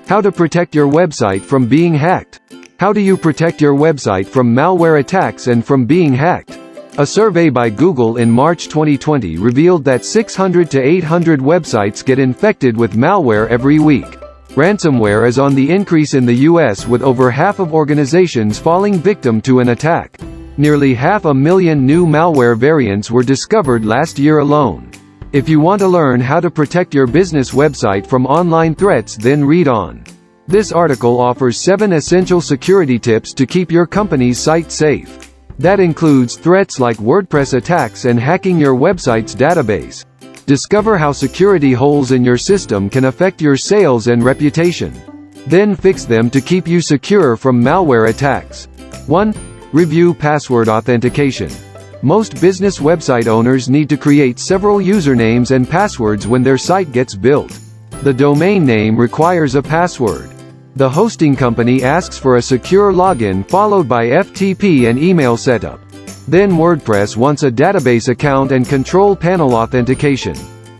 How to protect your website from being hacked. How do you protect your website from malware attacks and from being hacked? A survey by Google in March 2020 revealed that 600 to 800 websites get infected with malware every week. Ransomware is on the increase in the US, with over half of organizations falling victim to an attack. Nearly 500,000 new malware variants were discovered last year alone. If you want to learn how to protect your business website from online threats, then read on. This article offers 7 essential security tips to keep your company's site safe. That includes threats like WordPress attacks and hacking your website's database. Discover how security holes in your system can affect your sales and reputation. Then fix them to keep you secure from malware attacks. 1. Review password authentication. Most business website owners need to create several usernames and passwords when their site gets built. The domain name requires a password. The hosting company asks for a secure login followed by FTP and email setup. Then WordPress wants a database account and control panel authentication.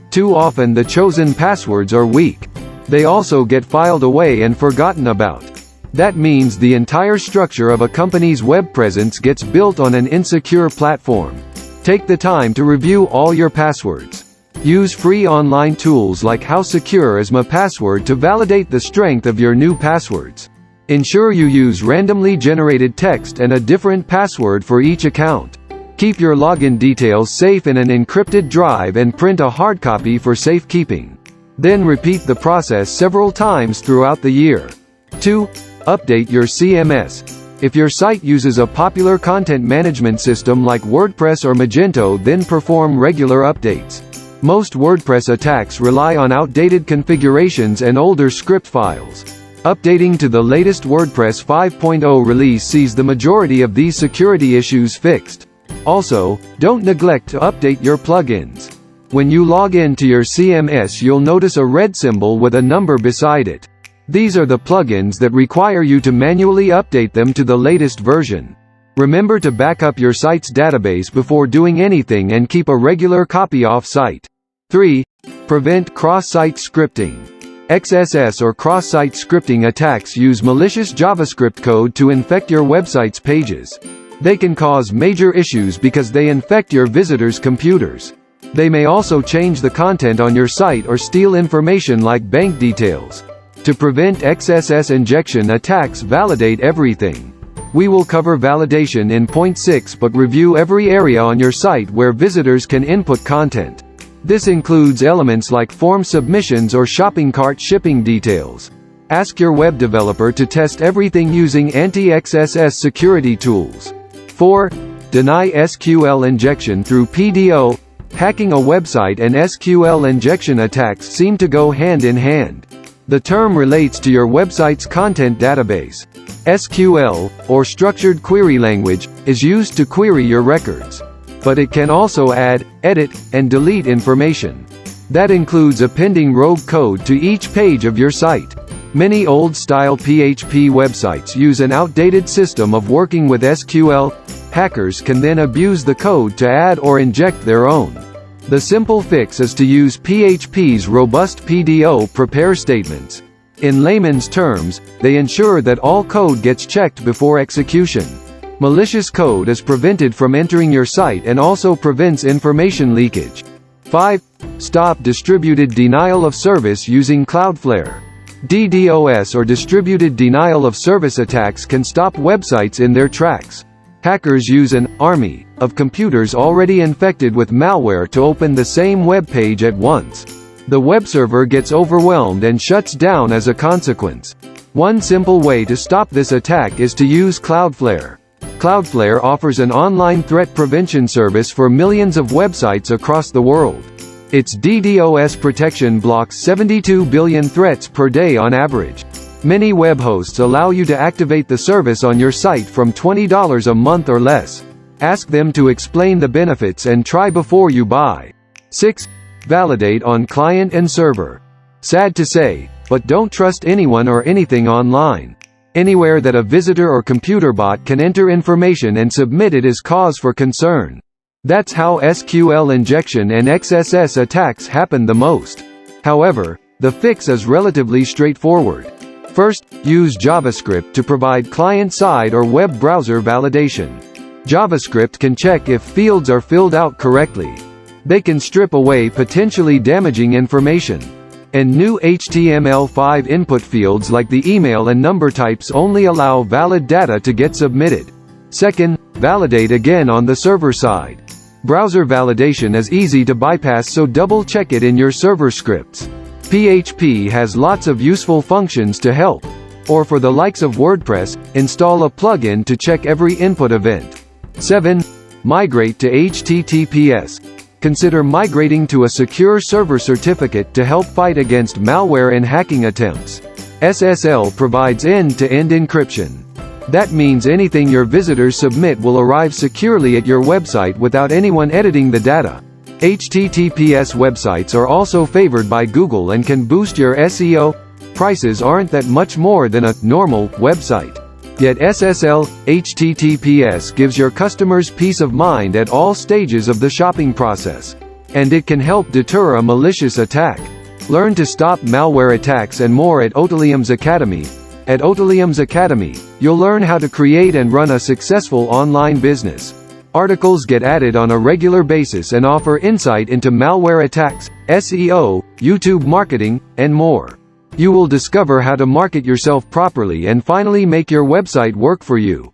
Too often the chosen passwords are weak. They also get filed away and forgotten about. That means the entire structure of a company's web presence gets built on an insecure platform. Take the time to review all your passwords. Use free online tools like How Secure Is My Password to validate the strength of your new passwords. Ensure you use randomly generated text and a different password for each account. Keep your login details safe in an encrypted drive and print a hard copy for safekeeping. Then repeat the process several times throughout the year. 2. Update your CMS. If your site uses a popular content management system like WordPress or Magento, then perform regular updates. Most WordPress attacks rely on outdated configurations and older script files. Updating to the latest WordPress 5.0 release sees the majority of these security issues fixed. Also, don't neglect to update your plugins. When you log in to your CMS, you'll notice a red symbol with a number beside it. These are the plugins that require you to manually update them to the latest version. Remember to back up your site's database before doing anything and keep a regular copy off-site. 3. Prevent cross-site scripting. XSS or cross-site scripting attacks use malicious JavaScript code to infect your website's pages. They can cause major issues because they infect your visitors' computers. They may also change the content on your site or steal information like bank details. To prevent XSS injection attacks, validate everything. We will cover validation in point 6, but review every area on your site where visitors can input content. This includes elements like form submissions or shopping cart shipping details. Ask your web developer to test everything using anti-XSS security tools. 4. Deny SQL injection through PDO. Hacking a website and SQL injection attacks seem to go hand in hand. The term relates to your website's content database. SQL, or structured query language, is used to query your records. But it can also add, edit, and delete information. That includes appending rogue code to each page of your site. Many old-style PHP websites use an outdated system of working with SQL. Hackers can then abuse the code to add or inject their own. The simple fix is to use PHP's robust PDO prepare statements. In layman's terms, they ensure that all code gets checked before execution. Malicious code is prevented from entering your site and also prevents information leakage. 5. Stop distributed denial of service using Cloudflare. DDoS or distributed denial of service attacks can stop websites in their tracks. Hackers use an army of computers already infected with malware to open the same web page at once. The web server gets overwhelmed and shuts down as a consequence. One simple way to stop this attack is to use Cloudflare. Cloudflare offers an online threat prevention service for millions of websites across the world. Its DDoS protection blocks 72 billion threats per day on average. Many web hosts allow you to activate the service on your site from $20 a month or less. Ask them to explain the benefits and try before you buy. 6. Validate on client and server. Sad to say, but don't trust anyone or anything online. Anywhere that a visitor or computer bot can enter information and submit it is cause for concern. That's how SQL injection and XSS attacks happen the most. However, the fix is relatively straightforward. First, use JavaScript to provide client-side or web browser validation. JavaScript can check if fields are filled out correctly. They can strip away potentially damaging information. And new HTML5 input fields like the email and number types only allow valid data to get submitted. Second, validate again on the server side. Browser validation is easy to bypass, so double-check it in your server scripts. PHP has lots of useful functions to help. Or for the likes of WordPress, install a plugin to check every input event. 7. Migrate to HTTPS. Consider migrating to a secure server certificate to help fight against malware and hacking attempts. SSL provides end-to-end encryption. That means anything your visitors submit will arrive securely at your website without anyone editing the data. HTTPS websites are also favored by Google and can boost your SEO. Prices aren't that much more than a normal website. Yet SSL, HTTPS gives your customers peace of mind at all stages of the shopping process. And it can help deter a malicious attack. Learn to stop malware attacks and more at Otilium's Academy. At Otilium's Academy, you'll learn how to create and run a successful online business. Articles get added on a regular basis and offer insight into malware attacks, SEO, YouTube marketing, and more. You will discover how to market yourself properly and finally make your website work for you.